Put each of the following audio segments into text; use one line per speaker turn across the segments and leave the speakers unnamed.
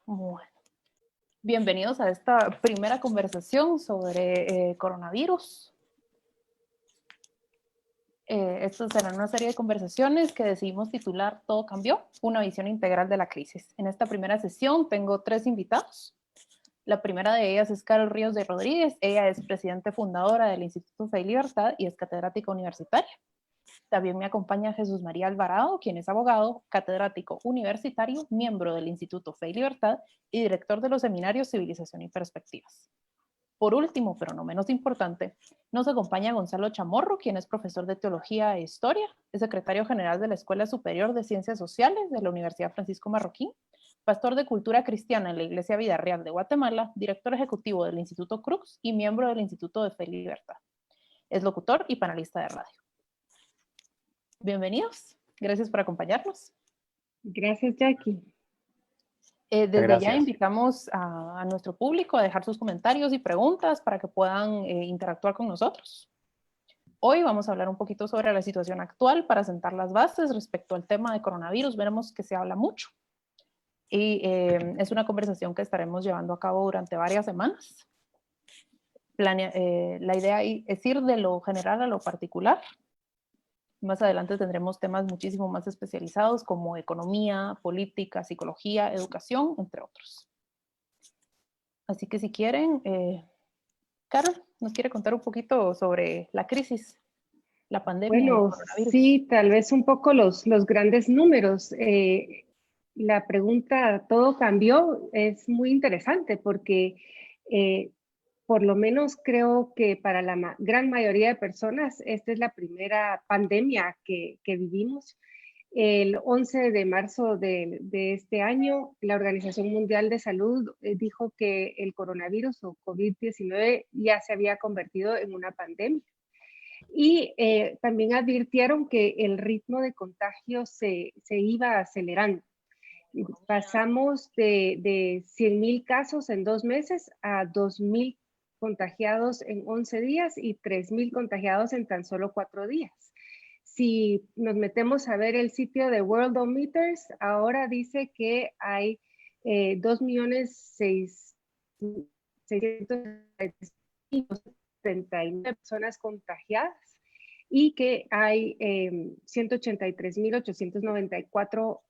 Bueno, bienvenidos a esta primera conversación sobre coronavirus. Esta será una serie de conversaciones que decidimos titular Todo cambió, una visión integral de la crisis. En esta primera sesión tengo 3 invitados. La primera de ellas es Carol Ríos de Rodríguez. Ella es presidente fundadora del Instituto Fe y Libertad y es catedrática universitaria. También me acompaña Jesús María Alvarado, quien es abogado, catedrático universitario, miembro del Instituto Fe y Libertad y director de los seminarios Civilización y Perspectivas. Por último, pero no menos importante, nos acompaña Gonzalo Chamorro, quien es profesor de Teología e Historia, es secretario general de la Escuela Superior de Ciencias Sociales de la Universidad Francisco Marroquín, pastor de Cultura Cristiana en la Iglesia Vida Real de Guatemala, director ejecutivo del Instituto Crux y miembro del Instituto de Fe y Libertad. Es locutor y panelista de radio. Bienvenidos, gracias por acompañarnos.
Gracias, Jackie.
Desde ya invitamos a nuestro público a dejar sus comentarios y preguntas para que puedan interactuar con nosotros. Hoy vamos a hablar un poquito sobre la situación actual para sentar las bases respecto al tema de coronavirus. Veremos que se habla mucho y es una conversación que estaremos llevando a cabo durante varias semanas. La idea es ir de lo general a lo particular. Más adelante tendremos temas muchísimo más especializados como economía, política, psicología, educación, entre otros. Así que si quieren, Carol, ¿nos quiere contar un poquito sobre la crisis, la pandemia y el
Bueno,
coronavirus?
sí, tal vez un poco los grandes números. La pregunta, ¿todo cambió? Es muy interesante porque por lo menos creo que para la gran mayoría de personas esta es la primera pandemia que vivimos. El 11 de marzo de este año, la Organización Mundial de Salud dijo que el coronavirus o COVID-19 ya se había convertido en una pandemia. Y también advirtieron que el ritmo de contagio se iba acelerando. Pasamos de 100,000 casos en 2 meses a 2,000 contagiados en 11 días y 3,000 contagiados en tan solo 4 días. Si nos metemos a ver el sitio de Worldometers, ahora dice que hay 2,639,039 personas contagiadas y que hay 183,894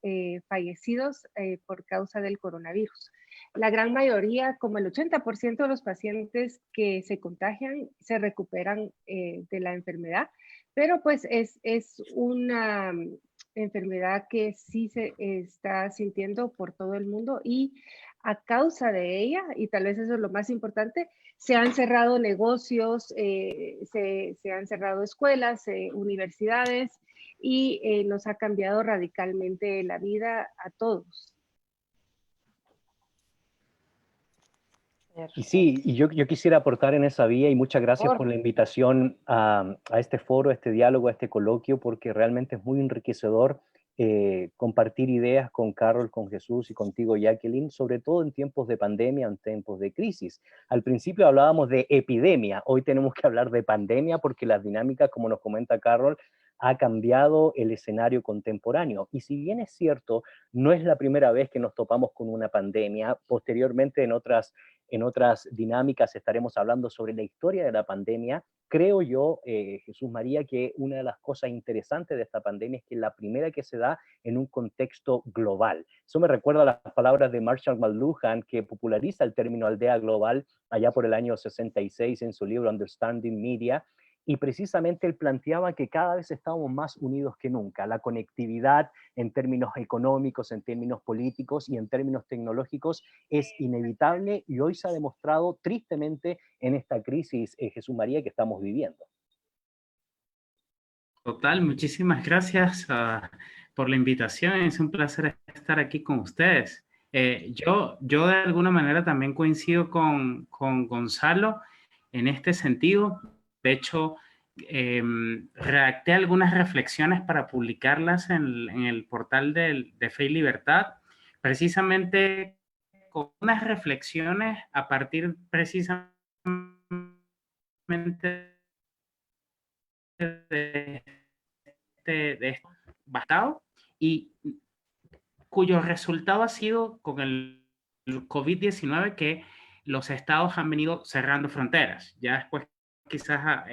fallecidos por causa del coronavirus. La gran mayoría, como el 80% de los pacientes que se contagian, se recuperan de la enfermedad, pero pues es una enfermedad que sí se está sintiendo por todo el mundo y a causa de ella, y tal vez eso es lo más importante, se han cerrado negocios, se han cerrado escuelas, universidades y nos ha cambiado radicalmente la vida a todos.
Y sí, y yo quisiera aportar en esa vía y muchas gracias por la invitación a este foro, a este diálogo, a este coloquio, porque realmente es muy enriquecedor compartir ideas con Carol, con Jesús y contigo, Jacqueline, sobre todo en tiempos de pandemia, en tiempos de crisis. Al principio hablábamos de epidemia, hoy tenemos que hablar de pandemia porque las dinámicas, como nos comenta Carol, ha cambiado el escenario contemporáneo. Y si bien es cierto, no es la primera vez que nos topamos con una pandemia, posteriormente en otras dinámicas estaremos hablando sobre la historia de la pandemia. Creo yo, Jesús María, que una de las cosas interesantes de esta pandemia es que es la primera que se da en un contexto global. Eso me recuerda a las palabras de Marshall McLuhan, que populariza el término aldea global allá por el año 66 en su libro Understanding Media, y precisamente él planteaba que cada vez estamos más unidos que nunca. La conectividad en términos económicos, en términos políticos y en términos tecnológicos es inevitable y hoy se ha demostrado tristemente en esta crisis, Jesús María, que estamos viviendo.
Total, muchísimas gracias por la invitación. Es un placer estar aquí con ustedes. Yo de alguna manera también coincido con Gonzalo en este sentido. De hecho, redacté algunas reflexiones para publicarlas en el portal de Fe y Libertad, precisamente con unas reflexiones a partir precisamente de esto bastado y cuyo resultado ha sido con el COVID-19 que los estados han venido cerrando fronteras. Ya después quizás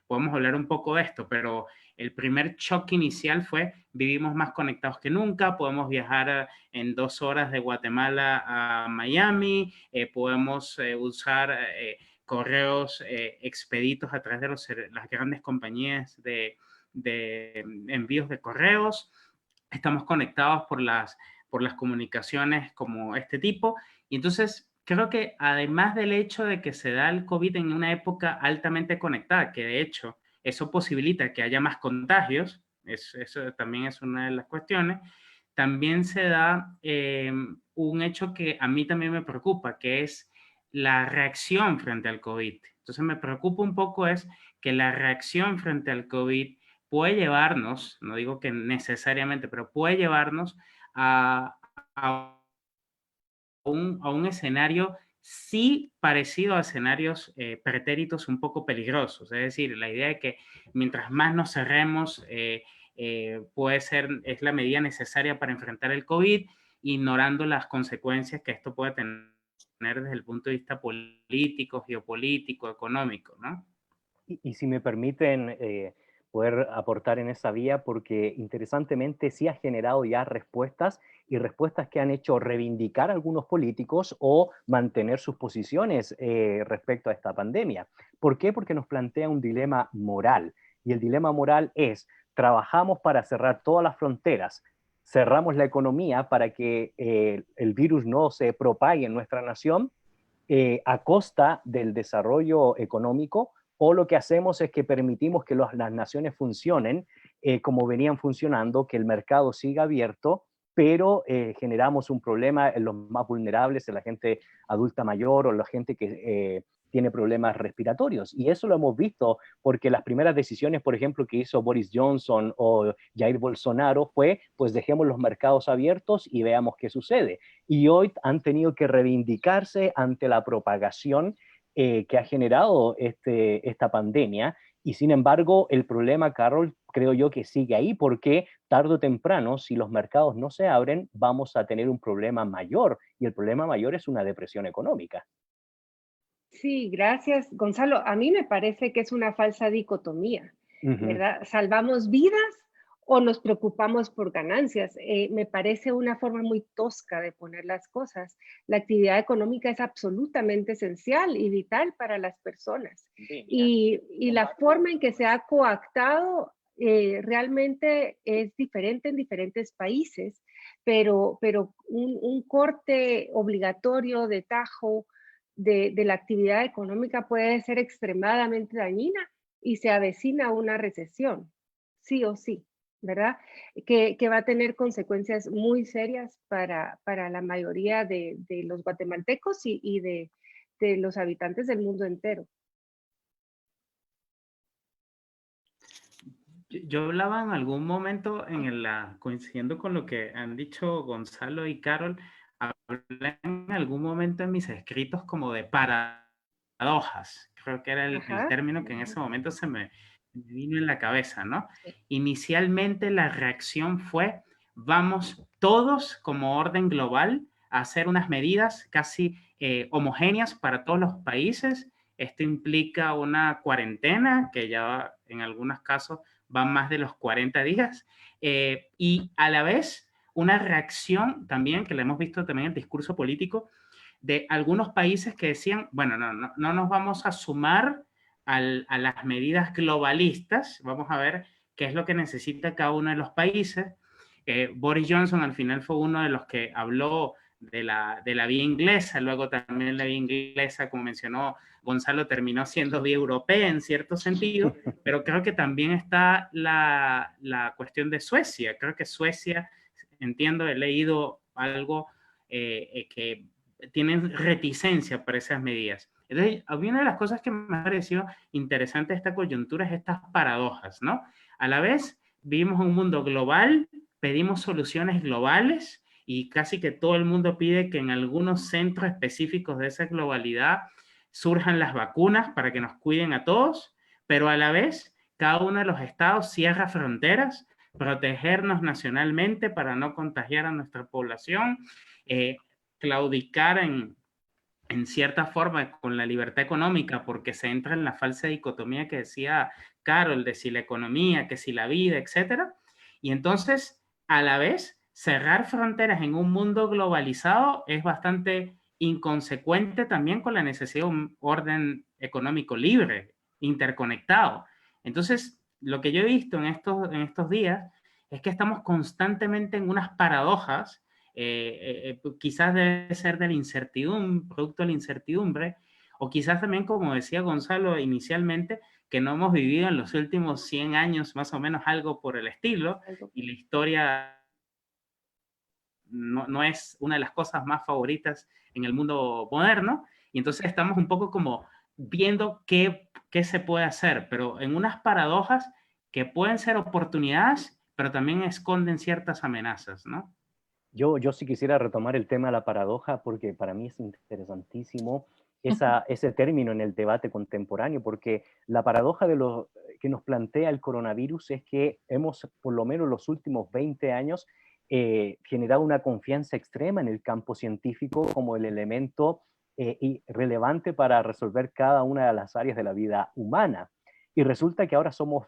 podemos hablar un poco de esto, pero el primer choque inicial fue vivimos más conectados que nunca, podemos viajar en 2 horas de Guatemala a Miami, podemos usar correos expeditos a través de las grandes compañías de envíos de correos, estamos conectados por las comunicaciones como este tipo, y entonces creo que además del hecho de que se da el COVID en una época altamente conectada, que de hecho eso posibilita que haya más contagios, eso también es una de las cuestiones, también se da un hecho que a mí también me preocupa, que es la reacción frente al COVID. Entonces me preocupa un poco es que la reacción frente al COVID puede llevarnos, no digo que necesariamente, pero puede llevarnos a, a un escenario sí parecido a escenarios pretéritos un poco peligrosos. Es decir, la idea de que mientras más nos cerremos, es la medida necesaria para enfrentar el COVID, ignorando las consecuencias que esto puede tener desde el punto de vista político, geopolítico, económico, ¿no?
Y si me permiten poder aportar en esa vía, porque interesantemente sí ha generado ya respuestas y respuestas que han hecho reivindicar a algunos políticos o mantener sus posiciones respecto a esta pandemia. ¿Por qué? Porque nos plantea un dilema moral. Y el dilema moral es, trabajamos para cerrar todas las fronteras, cerramos la economía para que el virus no se propague en nuestra nación a costa del desarrollo económico, o lo que hacemos es que permitimos que las naciones funcionen como venían funcionando, que el mercado siga abierto, pero generamos un problema en los más vulnerables, en la gente adulta mayor o la gente que tiene problemas respiratorios. Y eso lo hemos visto porque las primeras decisiones, por ejemplo, que hizo Boris Johnson o Jair Bolsonaro fue, pues dejemos los mercados abiertos y veamos qué sucede. Y hoy han tenido que reivindicarse ante la propagación que ha generado esta pandemia. Y sin embargo, el problema, Carol, creo yo que sigue ahí, porque tarde o temprano, si los mercados no se abren, vamos a tener un problema mayor, y el problema mayor es una depresión económica.
Sí, gracias, Gonzalo. A mí me parece que es una falsa dicotomía, ¿verdad? ¿Salvamos vidas o nos preocupamos por ganancias? Me parece una forma muy tosca de poner las cosas. La actividad económica es absolutamente esencial y vital para las personas. Y la forma en que se ha coactado realmente es diferente en diferentes países, pero un corte obligatorio de tajo de la actividad económica puede ser extremadamente dañina y se avecina una recesión, sí o sí, ¿verdad? Que va a tener consecuencias muy serias para la mayoría de los guatemaltecos y de los habitantes del mundo entero.
Yo hablaba en algún momento, coincidiendo con lo que han dicho Gonzalo y Carol, hablé en algún momento en mis escritos como de paradojas. Creo que era el término que en ese momento se me vino en la cabeza, ¿no?
Sí.
Inicialmente la reacción fue, vamos todos como orden global a hacer unas medidas casi homogéneas para todos los países. Esto implica una cuarentena que ya en algunos casos van más de los 40 días, y a la vez una reacción también, que la hemos visto también en el discurso político, de algunos países que decían, bueno, no nos vamos a sumar a las medidas globalistas, vamos a ver qué es lo que necesita cada uno de los países. Boris Johnson al final fue uno de los que habló de la vía inglesa, luego también la vía inglesa, como mencionó Gonzalo, terminó siendo vía europea en cierto sentido, pero creo que también está la cuestión de Suecia. Creo que Suecia, entiendo, he leído algo que tienen reticencia para esas medidas. Entonces, una de las cosas que me ha parecido interesante de esta coyuntura es estas paradojas, ¿no? A la vez, vivimos un mundo global, pedimos soluciones globales y casi que todo el mundo pide que en algunos centros específicos de esa globalidad surjan las vacunas para que nos cuiden a todos, pero a la vez cada uno de los estados cierra fronteras, protegernos nacionalmente para no contagiar a nuestra población. claudicar en cierta forma con la libertad económica, porque se entra en la falsa dicotomía que decía Carol, de si la economía, que si la vida, etcétera. Y entonces, a la vez, cerrar fronteras en un mundo globalizado es bastante inconsecuente también con la necesidad de un orden económico libre, interconectado. Entonces, lo que yo he visto en estos días es que estamos constantemente en unas paradojas, quizás debe ser de la incertidumbre, producto de la incertidumbre, o quizás también, como decía Gonzalo inicialmente, que no hemos vivido en los últimos 100 años más o menos algo por el estilo, y la historia no es una de las cosas más favoritas en el mundo moderno, y entonces estamos un poco como viendo qué se puede hacer, pero en unas paradojas que pueden ser oportunidades, pero también esconden ciertas amenazas, ¿no?
Yo sí quisiera retomar el tema de la paradoja porque para mí es interesantísimo ese término en el debate contemporáneo, porque la paradoja de lo que nos plantea el coronavirus es que hemos, por lo menos los últimos 20 años, generado una confianza extrema en el campo científico como el elemento relevante para resolver cada una de las áreas de la vida humana. Y resulta que ahora estamos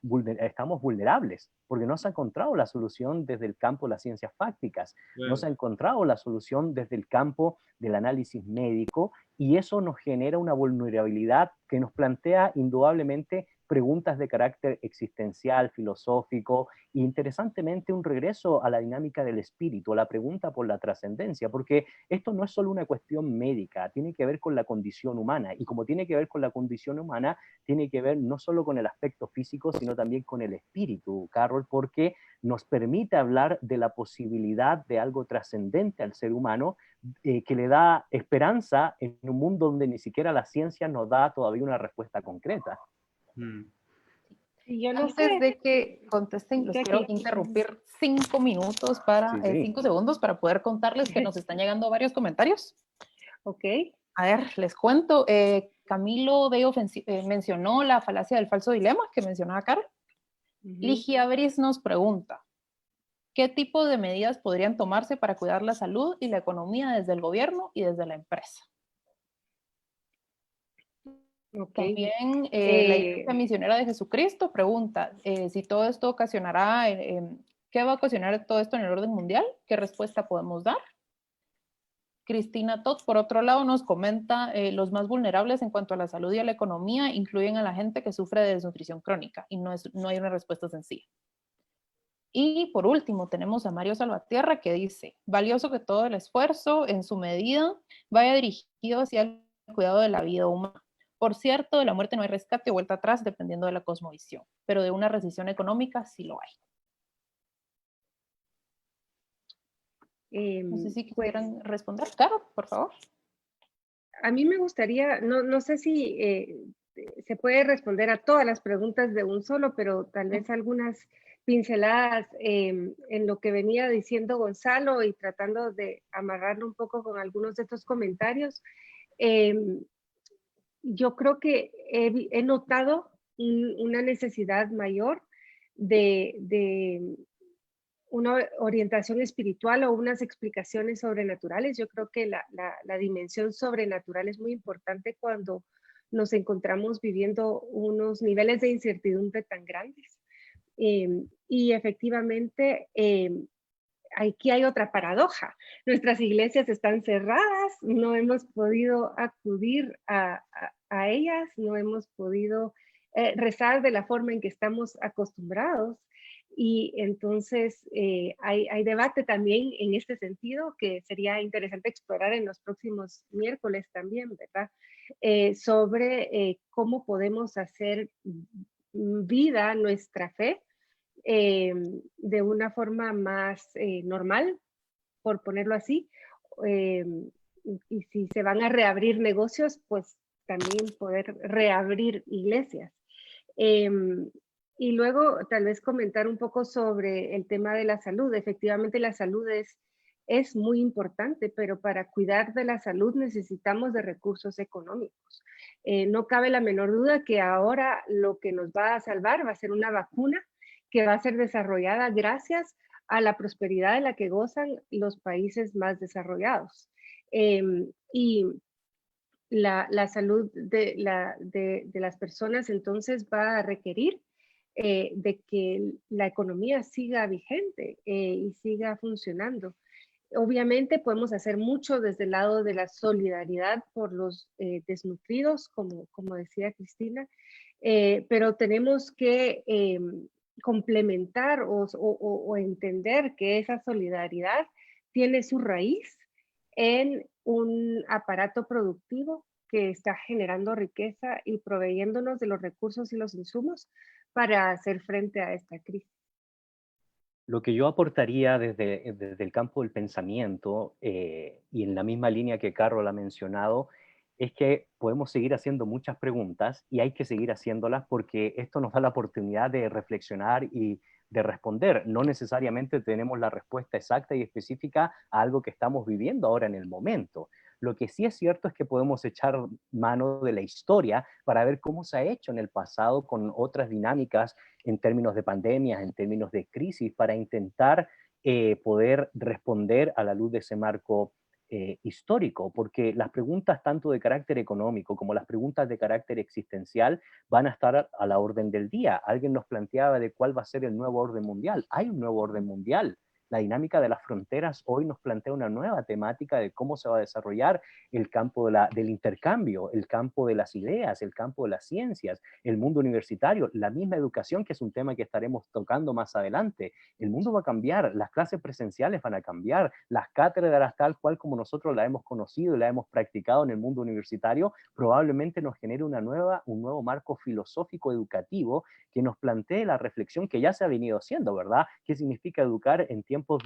vulnerables, porque no se ha encontrado la solución desde el campo de las ciencias fácticas, no se ha encontrado la solución desde el campo del análisis médico, y eso nos genera una vulnerabilidad que nos plantea indudablemente preguntas de carácter existencial, filosófico, e interesantemente un regreso a la dinámica del espíritu, a la pregunta por la trascendencia, porque esto no es solo una cuestión médica, tiene que ver con la condición humana, y como tiene que ver con la condición humana, tiene que ver no solo con el aspecto físico, sino también con el espíritu, Carol, porque nos permite hablar de la posibilidad de algo trascendente al ser humano, que le da esperanza en un mundo donde ni siquiera la ciencia nos da todavía una respuesta concreta.
Yo no
Antes
sé.
de que contesten, los quiero interrumpir 5 minutos para, 5 segundos para poder contarles que nos están llegando varios comentarios.
Ok.
A ver, les cuento. Camilo Bello mencionó la falacia del falso dilema que mencionaba Carol. Ligia Bris nos pregunta, ¿qué tipo de medidas podrían tomarse para cuidar la salud y la economía desde el gobierno y desde la empresa?
Okay.
También la Iglesia Misionera de Jesucristo pregunta si todo esto ocasionará, ¿qué va a ocasionar todo esto en el orden mundial? ¿Qué respuesta podemos dar? Cristina Todd, por otro lado, nos comenta los más vulnerables en cuanto a la salud y a la economía incluyen a la gente que sufre de desnutrición crónica y no hay una respuesta sencilla. Y por último, tenemos a Mario Salvatierra que dice, valioso que todo el esfuerzo en su medida vaya dirigido hacia el cuidado de la vida humana. Por cierto, de la muerte no hay rescate o vuelta atrás dependiendo de la cosmovisión, pero de una recesión económica sí lo hay. No sé si quisieran responder. Caro, por favor.
A mí me gustaría, no sé si se puede responder a todas las preguntas de un solo, pero tal vez algunas pinceladas en lo que venía diciendo Gonzalo y tratando de amarrarlo un poco con algunos de estos comentarios. Yo creo que he notado una necesidad mayor de una orientación espiritual o unas explicaciones sobrenaturales. Yo creo que la dimensión sobrenatural es muy importante cuando nos encontramos viviendo unos niveles de incertidumbre tan grandes. Y efectivamente, aquí hay otra paradoja. Nuestras iglesias están cerradas, no hemos podido acudir a ellas, no hemos podido rezar de la forma en que estamos acostumbrados. Y entonces hay debate también en este sentido que sería interesante explorar en los próximos miércoles también, ¿verdad? Sobre cómo podemos hacer vida nuestra fe de una forma más normal, por ponerlo así. Y si se van a reabrir negocios, pues también poder reabrir iglesias. Y luego tal vez comentar un poco sobre el tema de la salud. Efectivamente la salud es muy importante, pero para cuidar de la salud necesitamos de recursos económicos. No cabe la menor duda que ahora lo que nos va a salvar va a ser una vacuna que va a ser desarrollada gracias a la prosperidad de la que gozan los países más desarrollados. Y la salud de las personas entonces va a requerir de que la economía siga vigente y siga funcionando. Obviamente podemos hacer mucho desde el lado de la solidaridad por los desnutridos, como decía Cristina, pero tenemos que complementar o entender que esa solidaridad tiene su raíz en un aparato productivo que está generando riqueza y proveyéndonos de los recursos y los insumos para hacer frente a esta crisis.
Lo que yo aportaría desde el campo del pensamiento, y en la misma línea que Carol ha mencionado, es que podemos seguir haciendo muchas preguntas y hay que seguir haciéndolas porque esto nos da la oportunidad de reflexionar y de responder. No necesariamente tenemos la respuesta exacta y específica a algo que estamos viviendo ahora en el momento. Lo que sí es cierto es que podemos echar mano de la historia para ver cómo se ha hecho en el pasado con otras dinámicas en términos de pandemias, en términos de crisis, para intentar poder responder a la luz de ese marco histórico, porque las preguntas tanto de carácter económico como las preguntas de carácter existencial van a estar a la orden del día. Alguien nos planteaba de cuál va a ser el nuevo orden mundial. Hay un nuevo orden mundial. La dinámica de las fronteras hoy nos plantea una nueva temática de cómo se va a desarrollar el campo del intercambio, el campo de las ideas, el campo de las ciencias, el mundo universitario, la misma educación, que es un tema que estaremos tocando más adelante. El mundo va a cambiar, las clases presenciales van a cambiar, las cátedras tal cual como nosotros la hemos conocido y la hemos practicado en el mundo universitario, probablemente nos genere un nuevo marco filosófico educativo que nos plantee la reflexión que ya se ha venido haciendo, ¿verdad? ¿Qué significa educar en tiempos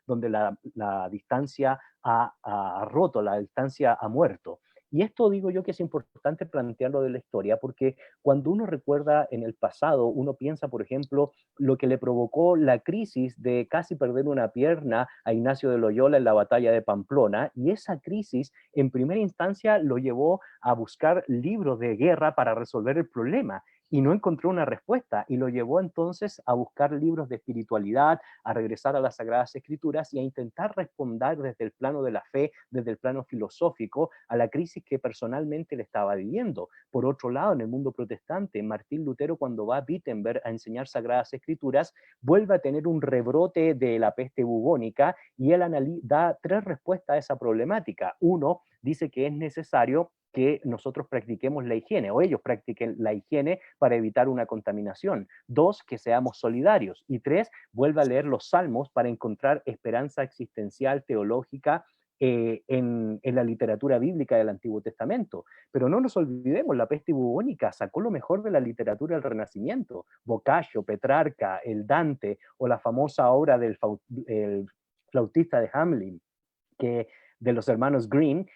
donde la distancia ha roto, la distancia ha muerto? Y esto digo yo que es importante plantearlo de la historia, porque cuando uno recuerda en el pasado, uno piensa, por ejemplo, lo que le provocó la crisis de casi perder una pierna a Ignacio de Loyola en la batalla de Pamplona, y esa crisis en primera instancia lo llevó a buscar libros de guerra para resolver el problema. Y no encontró una respuesta y lo llevó entonces a buscar libros de espiritualidad, a regresar a las Sagradas Escrituras y a intentar responder desde el plano de la fe, desde el plano filosófico, a la crisis que personalmente le estaba viviendo. Por otro lado, en el mundo protestante, Martín Lutero, cuando va a Wittenberg a enseñar Sagradas Escrituras, vuelve a tener un rebrote de la peste bubónica y él da 3 respuestas a esa problemática. Uno, dice que es necesario que nosotros practiquemos la higiene, o ellos practiquen la higiene para evitar una contaminación. 2, que seamos solidarios. Y 3, vuelve a leer los salmos para encontrar esperanza existencial, teológica, en la literatura bíblica del Antiguo Testamento. Pero no nos olvidemos, la peste bubónica sacó lo mejor de la literatura del Renacimiento. Boccaccio, Petrarca, el Dante, o la famosa obra del el flautista de Hamelin, que de los hermanos Green,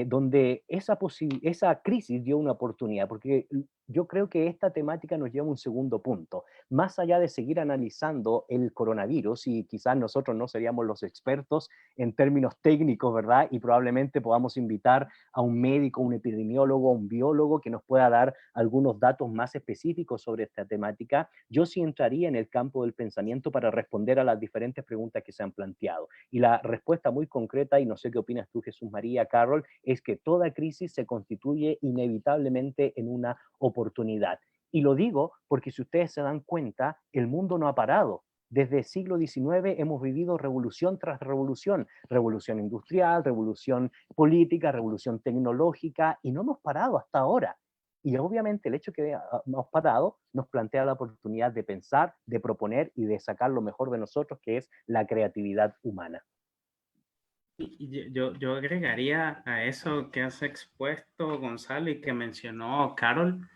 donde esa crisis dio una oportunidad, porque yo creo que esta temática nos lleva a un segundo punto. Más allá de seguir analizando el coronavirus, y quizás nosotros no seríamos los expertos en términos técnicos, ¿verdad? Y probablemente podamos invitar a un médico, un epidemiólogo, un biólogo que nos pueda dar algunos datos más específicos sobre esta temática. Yo sí entraría en el campo del pensamiento para responder a las diferentes preguntas que se han planteado. Y la respuesta muy concreta, y no sé qué opinas tú, Jesús María, Carol, es que toda crisis se constituye inevitablemente en una oportunidad. Y lo digo porque si ustedes se dan cuenta, el mundo no ha parado. Desde el siglo XIX hemos vivido revolución tras revolución, revolución industrial, revolución política, revolución tecnológica, y no hemos parado hasta ahora. Y obviamente el hecho de que hemos parado nos plantea la oportunidad de pensar, de proponer y de sacar lo mejor de nosotros, que es la creatividad humana.
Y yo agregaría a eso que has expuesto, Gonzalo, y que mencionó Carol,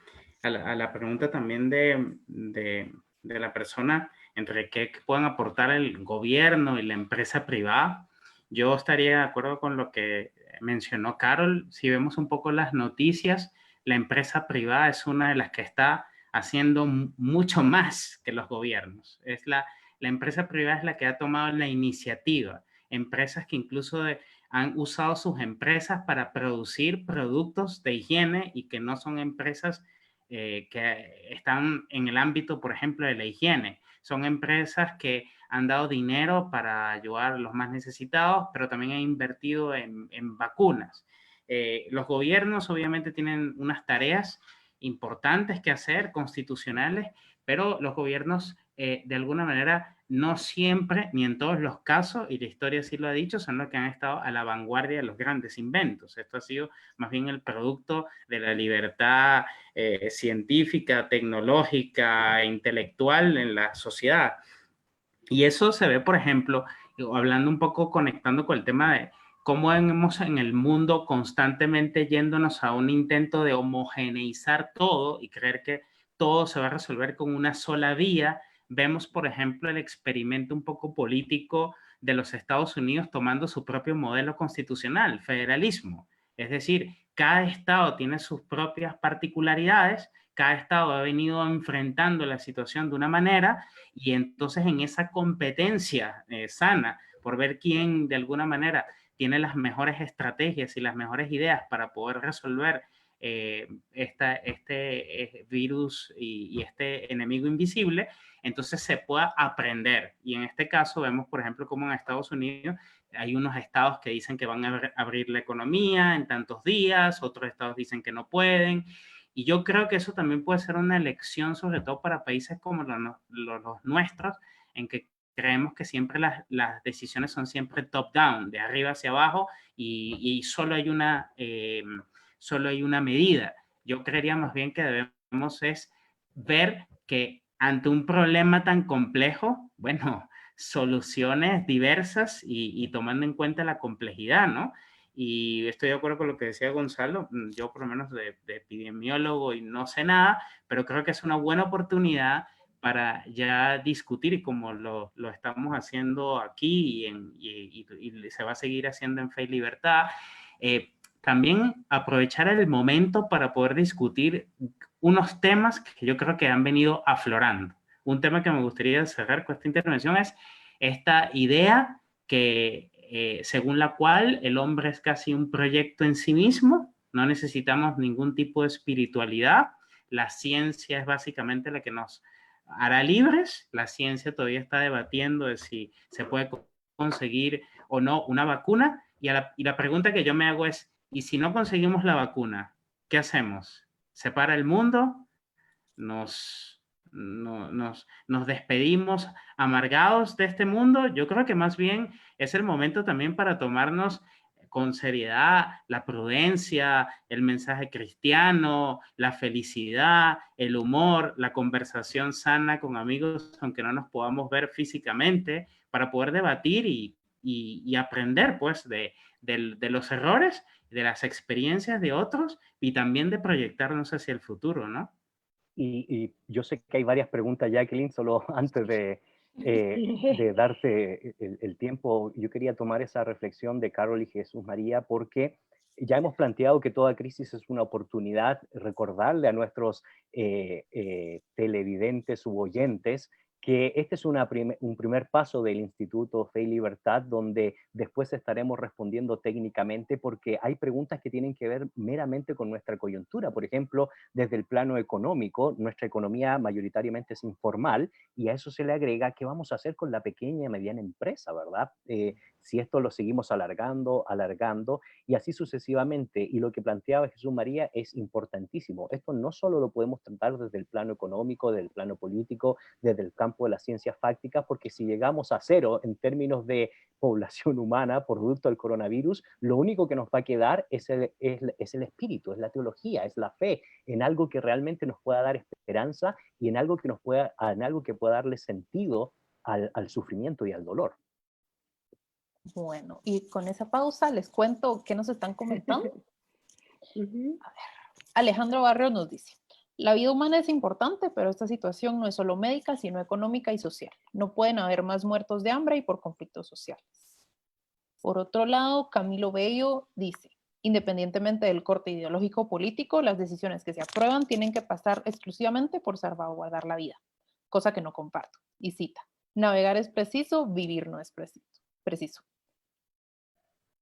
a la pregunta también de la persona entre qué pueden aportar el gobierno y la empresa privada. Yo estaría de acuerdo con lo que mencionó Carol. Si vemos un poco las noticias, la empresa privada es una de las que está haciendo mucho más que los gobiernos. La empresa privada es la que ha tomado la iniciativa. Empresas que incluso han usado sus empresas para producir productos de higiene y que no son empresas que están en el ámbito, por ejemplo, de la higiene. Son empresas que han dado dinero para ayudar a los más necesitados, pero también han invertido en vacunas. Los gobiernos obviamente tienen unas tareas importantes que hacer, constitucionales, pero los gobiernos de alguna manera no siempre, ni en todos los casos, y la historia sí lo ha dicho, son los que han estado a la vanguardia de los grandes inventos. Esto ha sido más bien el producto de la libertad científica, tecnológica e intelectual en la sociedad. Y eso se ve, por ejemplo, hablando un poco, conectando con el tema de cómo hemos en el mundo constantemente yéndonos a un intento de homogeneizar todo y creer que todo se va a resolver con una sola vía. Vemos, por ejemplo, el experimento un poco político de los Estados Unidos tomando su propio modelo constitucional, federalismo. Es decir, cada estado tiene sus propias particularidades, cada estado ha venido enfrentando la situación de una manera y entonces en esa competencia sana por ver quién de alguna manera tiene las mejores estrategias y las mejores ideas para poder resolver este virus y este enemigo invisible, entonces se pueda aprender. Y en este caso vemos, por ejemplo, como en Estados Unidos hay unos estados que dicen que van a abrir la economía en tantos días, otros estados dicen que no pueden. Y yo creo que eso también puede ser una lección, sobre todo para países como los nuestros, en que creemos que siempre las decisiones son siempre top-down, de arriba hacia abajo, y solo hay una medida. Yo creería más bien que debemos es ver que ante un problema tan complejo, bueno, soluciones diversas y tomando en cuenta la complejidad, ¿no? Y estoy de acuerdo con lo que decía Gonzalo, yo por lo menos de epidemiólogo y no sé nada, pero creo que es una buena oportunidad para ya discutir como lo estamos haciendo aquí y se va a seguir haciendo en Fe y Libertad. También aprovechar el momento para poder discutir unos temas que yo creo que han venido aflorando. Un tema que me gustaría cerrar con esta intervención es esta idea que según la cual el hombre es casi un proyecto en sí mismo, no necesitamos ningún tipo de espiritualidad, la ciencia es básicamente la que nos hará libres, la ciencia todavía está debatiendo de si se puede conseguir o no una vacuna, y la pregunta que yo me hago es, ¿y si no conseguimos la vacuna, qué hacemos? ¿Se para el mundo? ¿Nos despedimos amargados de este mundo? Yo creo que más bien es el momento también para tomarnos con seriedad la prudencia, el mensaje cristiano, la felicidad, el humor, la conversación sana con amigos, aunque no nos podamos ver físicamente, para poder debatir y aprender pues de los errores, de las experiencias de otros y también de proyectarnos hacia el futuro, ¿no?
Y yo sé que hay varias preguntas, Jacqueline, solo antes de darte el tiempo, yo quería tomar esa reflexión de Carol y Jesús María, porque ya hemos planteado que toda crisis es una oportunidad, recordarle a nuestros televidentes u oyentes que este es un primer paso del Instituto Fe y Libertad, donde después estaremos respondiendo técnicamente, porque hay preguntas que tienen que ver meramente con nuestra coyuntura. Por ejemplo, desde el plano económico, nuestra economía mayoritariamente es informal, y a eso se le agrega qué vamos a hacer con la pequeña y mediana empresa, ¿verdad? Si esto lo seguimos alargando, y así sucesivamente. Y lo que planteaba Jesús María es importantísimo. Esto no solo lo podemos tratar desde el plano económico, desde el plano político, desde el campo de las ciencias fácticas, porque si llegamos a cero en términos de población humana producto del coronavirus, lo único que nos va a quedar es el espíritu, es la teología, es la fe, en algo que realmente nos pueda dar esperanza y en algo que pueda darle sentido al sufrimiento y al dolor.
Bueno, y con esa pausa les cuento qué nos están comentando. A ver, Alejandro Barrio nos dice, la vida humana es importante, pero esta situación no es solo médica, sino económica y social. No pueden haber más muertos de hambre y por conflictos sociales. Por otro lado, Camilo Bello dice, independientemente del corte ideológico político, las decisiones que se aprueban tienen que pasar exclusivamente por salvaguardar la vida, cosa que no comparto. Y cita, navegar es preciso, vivir no es preciso.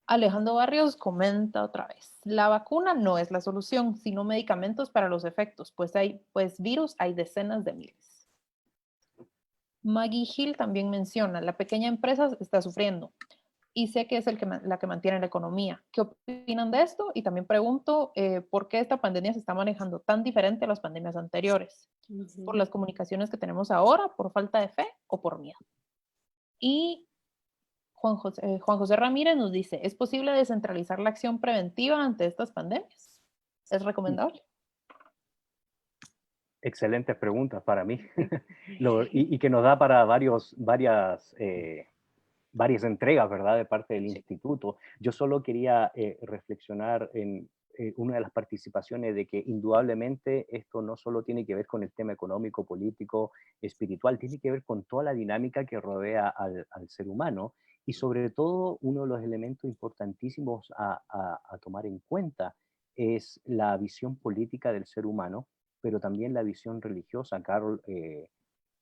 Alejandro Barrios comenta otra vez, la vacuna no es la solución, sino medicamentos para los efectos, pues virus hay decenas de miles. Maggie Hill también menciona, la pequeña empresa está sufriendo y sé que es la que mantiene la economía. ¿Qué opinan de esto? Y también pregunto, ¿por qué esta pandemia se está manejando tan diferente a las pandemias anteriores? ¿Por las comunicaciones que tenemos ahora, por falta de fe o por miedo? Y Juan José Ramírez nos dice, ¿es posible descentralizar la acción preventiva ante estas pandemias? ¿Es recomendable?
Excelentes preguntas para mí. y que nos da para varias entregas, ¿verdad? De parte del instituto. Yo solo quería reflexionar en una de las participaciones de que indudablemente esto no solo tiene que ver con el tema económico, político, espiritual, tiene que ver con toda la dinámica que rodea al ser humano y sobre todo uno de los elementos importantísimos a tomar en cuenta es la visión política del ser humano, pero también la visión religiosa. Carol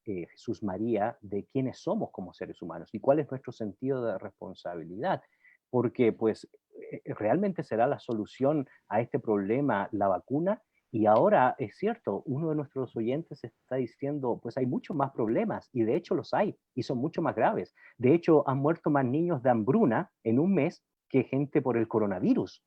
Jesús María, de quiénes somos como seres humanos y cuál es nuestro sentido de responsabilidad, porque pues realmente será la solución a este problema la vacuna. Y ahora es cierto, uno de nuestros oyentes está diciendo, pues hay muchos más problemas, y de hecho los hay, y son mucho más graves. De hecho, han muerto más niños de hambruna en un mes que gente por el coronavirus.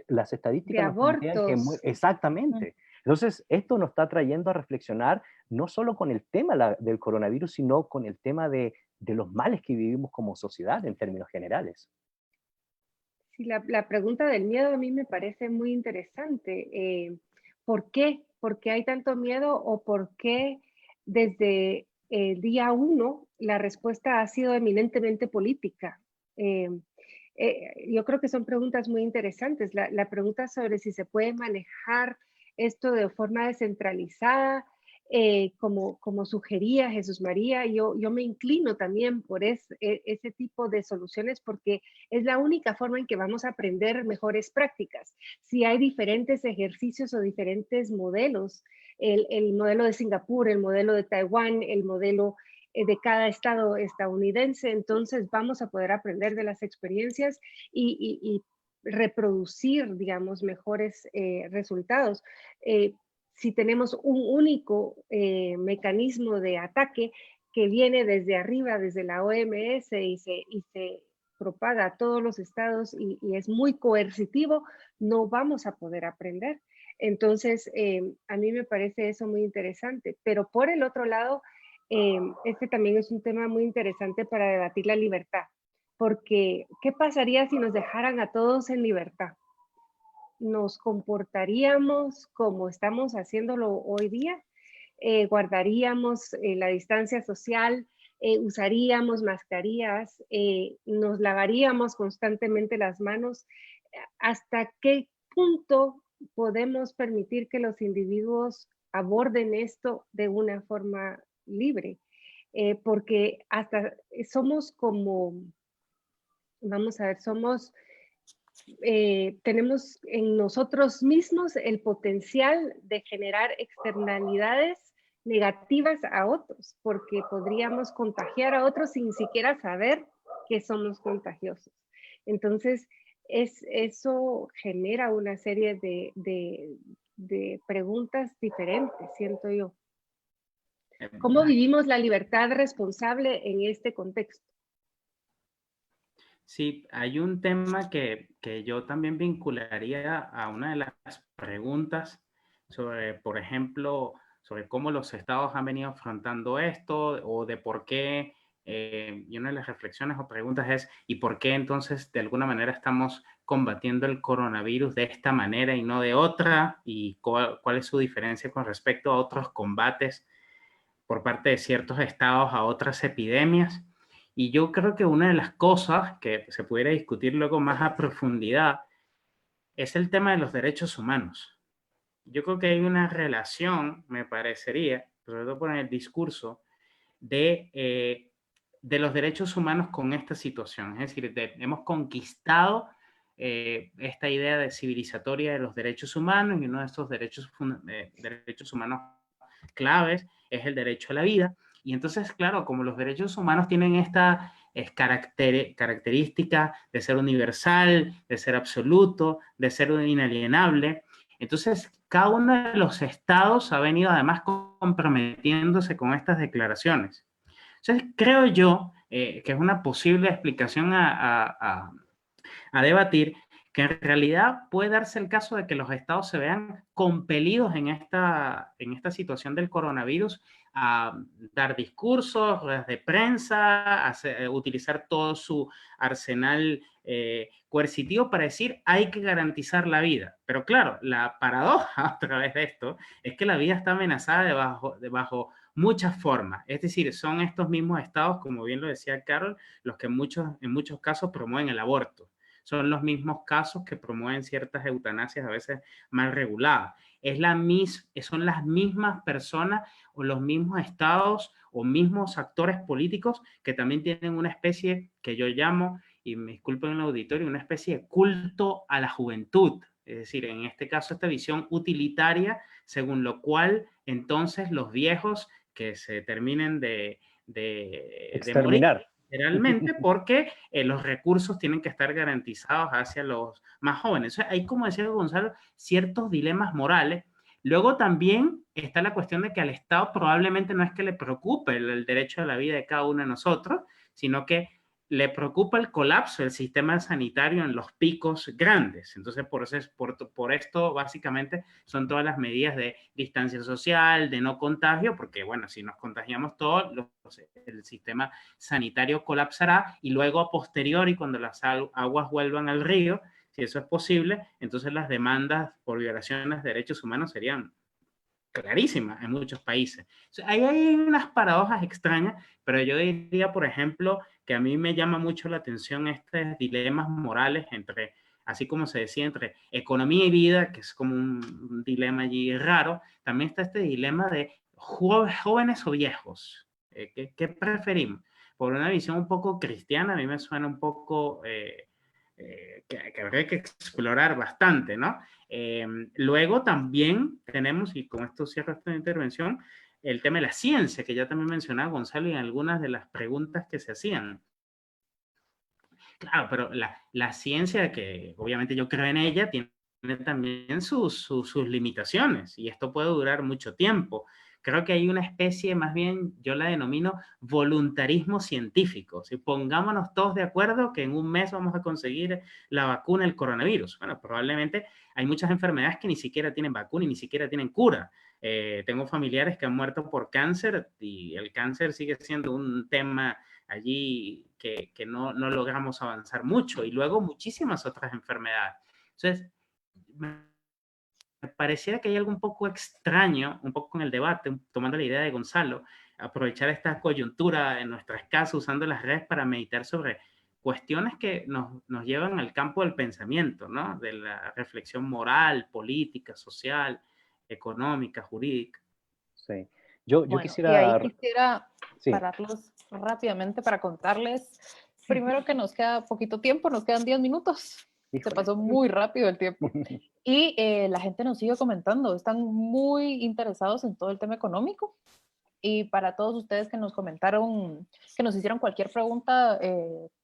Las estadísticas
De
nos plantean que
abortos.
exactamente. Entonces, esto nos está trayendo a reflexionar no solo con el tema del coronavirus, sino con el tema de los males que vivimos como sociedad en términos generales.
Sí, la pregunta del miedo a mí me parece muy interesante. ¿Por qué? ¿Por qué hay tanto miedo o por qué desde el día uno la respuesta ha sido eminentemente política? Yo creo que son preguntas muy interesantes. La pregunta sobre si se puede manejar esto de forma descentralizada, como sugería Jesús María, yo me inclino también por ese tipo de soluciones porque es la única forma en que vamos a aprender mejores prácticas. Si hay diferentes ejercicios o diferentes modelos, el modelo de Singapur, el modelo de Taiwán, el modelo de cada estado estadounidense, entonces vamos a poder aprender de las experiencias y reproducir, digamos, mejores resultados. Si tenemos un único mecanismo de ataque que viene desde arriba, desde la OMS y se propaga a todos los estados y es muy coercitivo, no vamos a poder aprender. Entonces, a mí me parece eso muy interesante. Pero por el otro lado, este también es un tema muy interesante para debatir la libertad. Porque, ¿qué pasaría si nos dejaran a todos en libertad? ¿Nos comportaríamos como estamos haciéndolo hoy día? ¿Guardaríamos la distancia social? ¿Usaríamos mascarillas? ¿Nos lavaríamos constantemente las manos? ¿Hasta qué punto podemos permitir que los individuos aborden esto de una forma libre? Porque hasta somos como, vamos a ver, tenemos en nosotros mismos el potencial de generar externalidades negativas a otros, porque podríamos contagiar a otros sin siquiera saber que somos contagiosos. Entonces, eso genera una serie de preguntas diferentes, siento yo. ¿Cómo vivimos la libertad responsable en este contexto?
Sí, hay un tema que yo también vincularía a una de las preguntas sobre, por ejemplo, sobre cómo los estados han venido afrontando esto o de por qué, y una de las reflexiones o preguntas es, ¿y por qué entonces de alguna manera estamos combatiendo el coronavirus de esta manera y no de otra? ¿Y cuál es su diferencia con respecto a otros combates por parte de ciertos estados a otras epidemias? Y yo creo que una de las cosas que se pudiera discutir luego más a profundidad es el tema de los derechos humanos. Yo creo que hay una relación, me parecería, sobre todo por el discurso, de los derechos humanos con esta situación. Es decir, hemos conquistado esta idea de civilizatoria de los derechos humanos y uno de estos derechos humanos claves es el derecho a la vida. Y entonces, claro, como los derechos humanos tienen esta característica de ser universal, de ser absoluto, de ser inalienable, entonces cada uno de los estados ha venido además comprometiéndose con estas declaraciones. Entonces, creo yo que es una posible explicación a debatir, que en realidad puede darse el caso de que los estados se vean compelidos en esta situación del coronavirus a dar discursos, ruedas de prensa, utilizar todo su arsenal coercitivo para decir hay que garantizar la vida. Pero claro, la paradoja a través de esto es que la vida está amenazada debajo muchas formas. Es decir, son estos mismos estados, como bien lo decía Carol, los que en muchos casos promueven el aborto. Son los mismos casos que promueven ciertas eutanasias a veces mal reguladas. Son las mismas personas o los mismos estados o mismos actores políticos que también tienen una especie que yo llamo, y me disculpen en el auditorio, una especie de culto a la juventud. Es decir, en este caso, esta visión utilitaria, según lo cual entonces los viejos que se terminen de
Exterminar.
Realmente porque los recursos tienen que estar garantizados hacia los más jóvenes. O sea, hay, como decía Gonzalo, ciertos dilemas morales. Luego también está la cuestión de que al Estado probablemente no es que le preocupe el derecho a la vida de cada uno de nosotros, sino que le preocupa el colapso del sistema sanitario en los picos grandes. Entonces, por esto, básicamente, son todas las medidas de distancia social, de no contagio, porque, bueno, si nos contagiamos todos, el sistema sanitario colapsará y luego, a posteriori, cuando las aguas vuelvan al río, si eso es posible, entonces las demandas por violaciones de derechos humanos serían clarísimas en muchos países. O sea, ahí hay unas paradojas extrañas, pero yo diría, por ejemplo, que a mí me llama mucho la atención estos dilemas morales entre, así como se decía, entre economía y vida, que es como un dilema allí raro, también está este dilema de jóvenes o viejos. ¿Qué preferimos? Por una visión un poco cristiana, a mí me suena un poco que habría que explorar bastante, ¿no? Luego también tenemos, y con esto cierro esta intervención, el tema de la ciencia, que ya también mencionaba Gonzalo en algunas de las preguntas que se hacían. Claro, pero la ciencia, que obviamente yo creo en ella, tiene también sus limitaciones, y esto puede durar mucho tiempo. Creo que hay una especie, más bien, yo la denomino voluntarismo científico. Si pongámonos todos de acuerdo que en un mes vamos a conseguir la vacuna del coronavirus. Bueno, probablemente hay muchas enfermedades que ni siquiera tienen vacuna y ni siquiera tienen cura. Tengo familiares que han muerto por cáncer y el cáncer sigue siendo un tema allí que no logramos avanzar mucho. Y luego muchísimas otras enfermedades. Entonces, me pareciera que hay algo un poco extraño, un poco en el debate, tomando la idea de Gonzalo, aprovechar esta coyuntura en nuestras casas, usando las redes para meditar sobre cuestiones que nos llevan al campo del pensamiento, ¿no? De la reflexión moral, política, social, económica, jurídica.
Sí. Yo
Bueno,
quisiera...
y ahí quisiera
sí.
pararlos rápidamente para contarles, primero que nos queda poquito tiempo, nos quedan 10 minutos.
Híjole.
Se pasó muy rápido el tiempo. Y la gente nos sigue comentando, están muy interesados en todo el tema económico. Y para todos ustedes que nos comentaron, que nos hicieron cualquier pregunta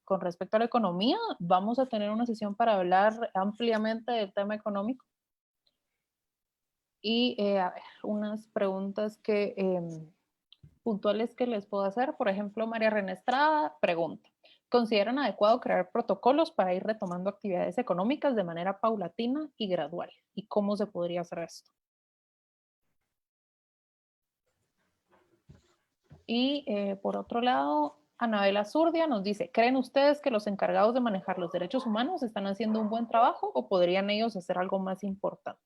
con respecto a la economía, vamos a tener una sesión para hablar ampliamente del tema económico. Y a ver, unas preguntas puntuales que les puedo hacer. Por ejemplo, María René Estrada pregunta: ¿consideran adecuado crear protocolos para ir retomando actividades económicas de manera paulatina y gradual? ¿Y cómo se podría hacer esto? Y por otro lado, Anabela Zurdia nos dice: ¿creen ustedes que los encargados de manejar los derechos humanos están haciendo un buen trabajo o podrían ellos hacer algo más importante?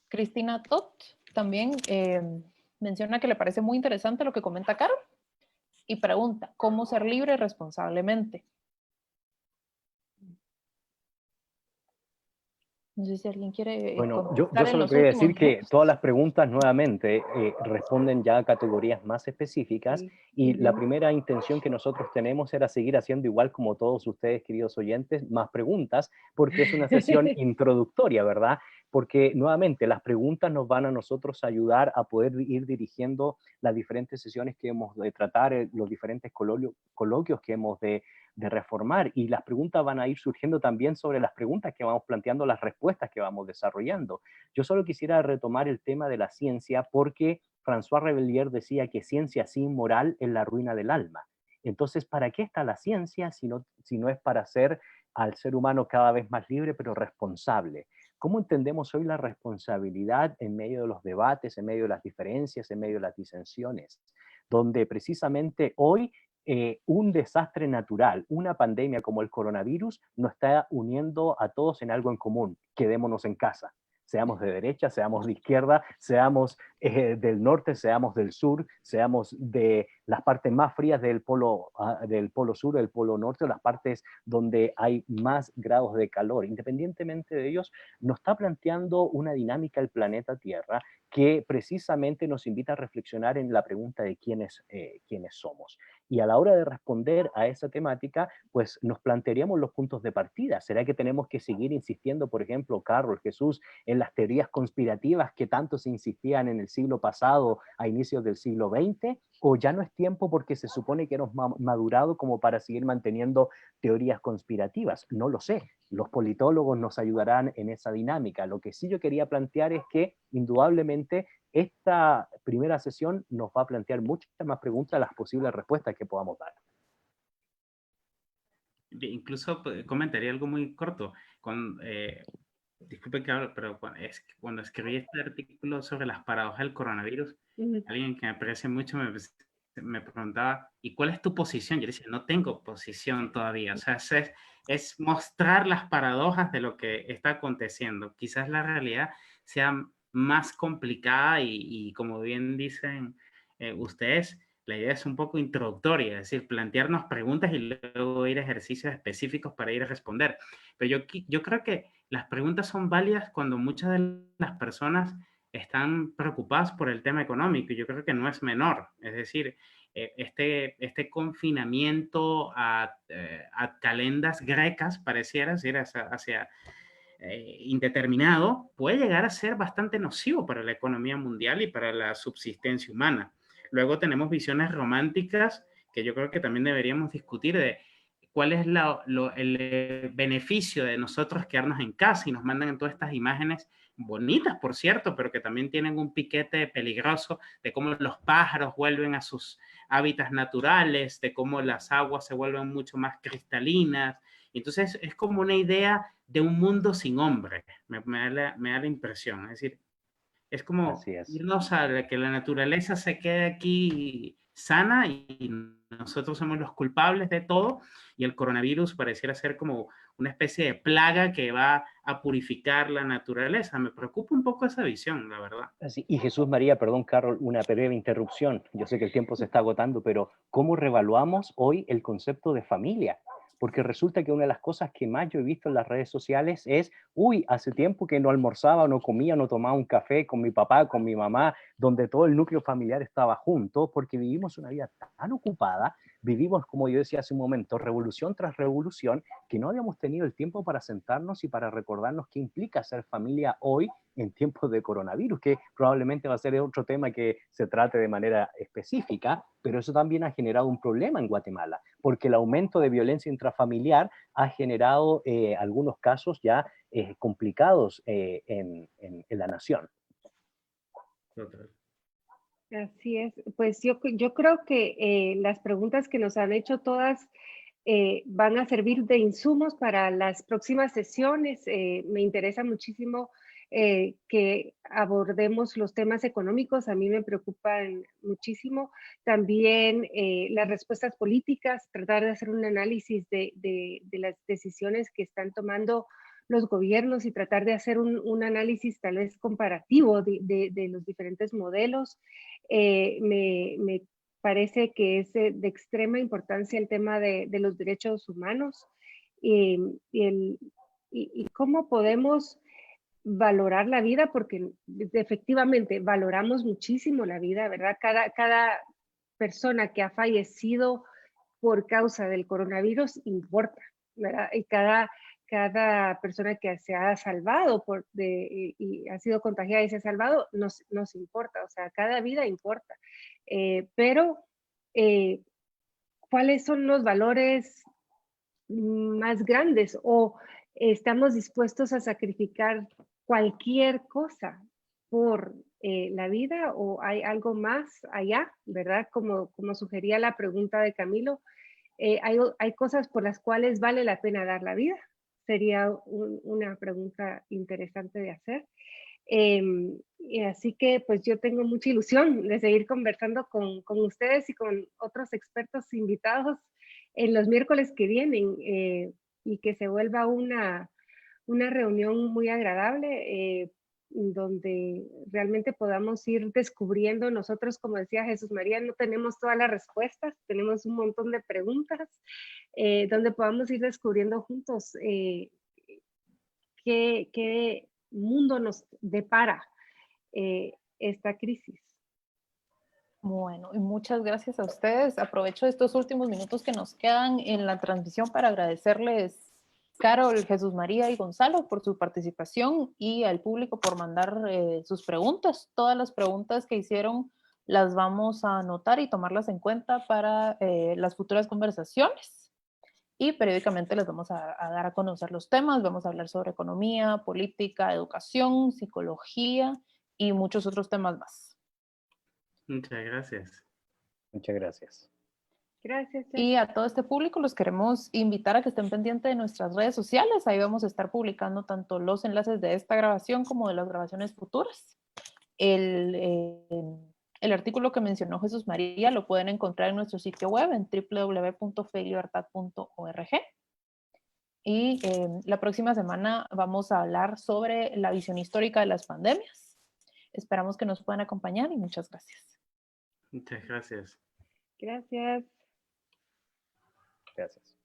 Cristina Tot también menciona que le parece muy interesante lo que comenta Carol y pregunta: ¿cómo ser libre responsablemente? No sé si alguien quiere
Bueno, yo
contestar en
solo
los
quería
últimos
decir que
minutos.
todas las preguntas nuevamente responden ya a categorías más específicas, y la primera intención que nosotros tenemos era seguir haciendo, igual como todos ustedes, queridos oyentes, más preguntas, porque es una sesión introductoria, ¿verdad? porque nuevamente las preguntas nos van a nosotros ayudar a poder ir dirigiendo las diferentes sesiones que hemos de tratar, los diferentes coloquios que hemos de reformar, y las preguntas van a ir surgiendo también sobre las preguntas que vamos planteando, las respuestas que vamos desarrollando. Yo solo quisiera retomar el tema de la ciencia porque François Rebellier decía que ciencia sin moral es la ruina del alma. Entonces, ¿para qué está la ciencia si no es para hacer al ser humano cada vez más libre, pero responsable? ¿Cómo entendemos hoy la responsabilidad en medio de los debates, en medio de las diferencias, en medio de las disensiones? Donde precisamente hoy un desastre natural, una pandemia como el coronavirus, nos está uniendo a todos en algo en común: quedémonos en casa. Seamos de derecha, seamos de izquierda, seamos del norte, seamos del sur, seamos de las partes más frías del polo sur, del polo norte, o las partes donde hay más grados de calor. Independientemente de ellos, nos está planteando una dinámica el planeta Tierra que precisamente nos invita a reflexionar en la pregunta de quiénes somos. Y a la hora de responder a esa temática, pues nos plantearíamos los puntos de partida. ¿Será que tenemos que seguir insistiendo, por ejemplo, Carlos, Jesús, en las teorías conspirativas que tanto se insistían en el siglo pasado, a inicios del siglo XX? ¿O ya no es tiempo porque se supone que hemos madurado como para seguir manteniendo teorías conspirativas? No lo sé. Los politólogos nos ayudarán en esa dinámica. Lo que sí yo quería plantear es que, indudablemente, esta primera sesión nos va a plantear muchas más preguntas a las posibles respuestas que podamos dar.
Incluso comentaría algo muy corto. Disculpe que hable, pero cuando escribí este artículo sobre las paradojas del coronavirus, alguien que me aprecia mucho me preguntaba, ¿y cuál es tu posición? Yo decía, no tengo posición todavía. O sea, es mostrar las paradojas de lo que está aconteciendo. Quizás la realidad sea más complicada y como bien dicen ustedes, la idea es un poco introductoria, es decir, plantearnos preguntas y luego ir a ejercicios específicos para ir a responder. Pero yo creo que las preguntas son válidas cuando muchas de las personas están preocupadas por el tema económico, y yo creo que no es menor. Es decir, este confinamiento a calendas grecas, pareciera decir, hacia indeterminado, puede llegar a ser bastante nocivo para la economía mundial y para la subsistencia humana. Luego tenemos visiones románticas que yo creo que también deberíamos discutir de cuál es el beneficio de nosotros quedarnos en casa, y nos mandan en todas estas imágenes bonitas, por cierto, pero que también tienen un piquete peligroso de cómo los pájaros vuelven a sus hábitats naturales, de cómo las aguas se vuelven mucho más cristalinas. Entonces es como una idea de un mundo sin hombre, me da la impresión. Es decir, es como irnos a que la naturaleza se quede aquí sana y nosotros somos los culpables de todo, y el coronavirus pareciera ser como una especie de plaga que va a purificar la naturaleza. Me preocupa un poco esa visión, la verdad.
Y Jesús María, perdón, Carol, una breve interrupción. Yo sé que el tiempo se está agotando, pero ¿cómo revaluamos hoy el concepto de familia? Porque resulta que una de las cosas que más yo he visto en las redes sociales es, hace tiempo que no almorzaba, no comía, no tomaba un café con mi papá, con mi mamá, donde todo el núcleo familiar estaba junto, porque vivimos una vida tan ocupada, vivimos, como yo decía hace un momento, revolución tras revolución, que no habíamos tenido el tiempo para sentarnos y para recordarnos qué implica ser familia hoy en tiempos de coronavirus, que probablemente va a ser otro tema que se trate de manera específica, pero eso también ha generado un problema en Guatemala, porque el aumento de violencia intrafamiliar ha generado algunos casos ya complicados en la nación.
Así es, pues yo creo que las preguntas que nos han hecho todas van a servir de insumos para las próximas sesiones. Me interesa muchísimo que abordemos los temas económicos, a mí me preocupan muchísimo. También las respuestas políticas, tratar de hacer un análisis de las decisiones que están tomando los gobiernos y tratar de hacer un análisis tal vez comparativo de los diferentes modelos. Me parece que es de extrema importancia el tema de los derechos humanos y cómo podemos valorar la vida, porque efectivamente valoramos muchísimo la vida, ¿verdad? Cada persona que ha fallecido por causa del coronavirus importa, ¿verdad? Y cada cada persona que se ha salvado y ha sido contagiada y se ha salvado, nos importa, o sea, cada vida importa. Pero, ¿cuáles son los valores más grandes? ¿O estamos dispuestos a sacrificar cualquier cosa por la vida, o hay algo más allá, verdad? Como sugería la pregunta de Camilo, hay cosas por las cuales vale la pena dar la vida. Sería una pregunta interesante de hacer. Y así que pues yo tengo mucha ilusión de seguir conversando con ustedes y con otros expertos invitados en los miércoles que vienen, y que se vuelva una reunión muy agradable, donde realmente podamos ir descubriendo nosotros, como decía Jesús María, no tenemos todas las respuestas, tenemos un montón de preguntas, donde podamos ir descubriendo juntos qué mundo nos depara esta crisis.
Bueno, y muchas gracias a ustedes. Aprovecho estos últimos minutos que nos quedan en la transmisión para agradecerles, Carol, Jesús María y Gonzalo, por su participación, y al público por mandar sus preguntas. Todas las preguntas que hicieron las vamos a anotar y tomarlas en cuenta para las futuras conversaciones. Y periódicamente les vamos a dar a conocer los temas. Vamos a hablar sobre economía, política, educación, psicología y muchos otros temas más.
Muchas gracias.
Muchas gracias.
Gracias.
Y a todo este público los queremos invitar a que estén pendientes de nuestras redes sociales. Ahí vamos a estar publicando tanto los enlaces de esta grabación como de las grabaciones futuras. El artículo que mencionó Jesús María lo pueden encontrar en nuestro sitio web en www.felibertad.org. Y la próxima semana vamos a hablar sobre la visión histórica de las pandemias. Esperamos que nos puedan acompañar y muchas gracias.
Muchas gracias.
Gracias.
Gracias.